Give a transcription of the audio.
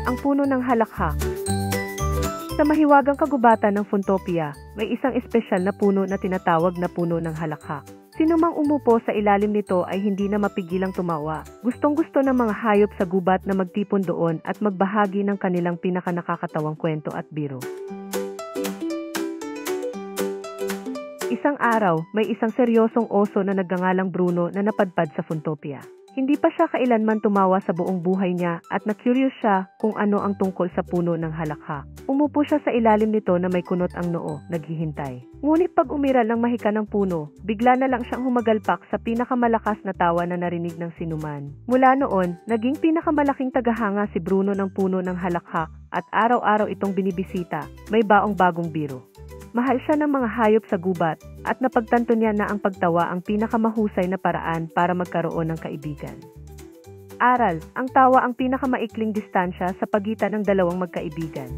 Ang puno ng halakhak. Sa mahiwagang kagubatan ng Funtopia, may isang espesyal na puno na tinatawag na puno ng halakhak. Sino mang umupo sa ilalim nito ay hindi na mapigilang tumawa. Gustong-gusto ng mga hayop sa gubat na magtipon doon at magbahagi ng kanilang pinakanakakatawang kwento at biro. Isang araw, may isang seryosong oso na nagngangalang Bruno na napadpad sa Funtopia. Hindi pa siya kailanman tumawa sa buong buhay niya at na-curious siya kung ano ang tungkol sa puno ng halakhak. Umupo siya sa ilalim nito na may kunot ang noo, naghihintay. Ngunit pag umiral ng mahika ng puno, bigla na lang siyang humagalpak sa pinakamalakas na tawa na narinig ng sinuman. Mula noon, naging pinakamalaking tagahanga si Bruno ng puno ng halakhak at araw-araw itong binibisita, may baong bagong biro. Mahal siya ng mga hayop sa gubat at napagtanto niya na ang pagtawa ang pinakamahusay na paraan para magkaroon ng kaibigan. Aral, ang tawa ang pinakamaikling distansya sa pagitan ng dalawang magkaibigan.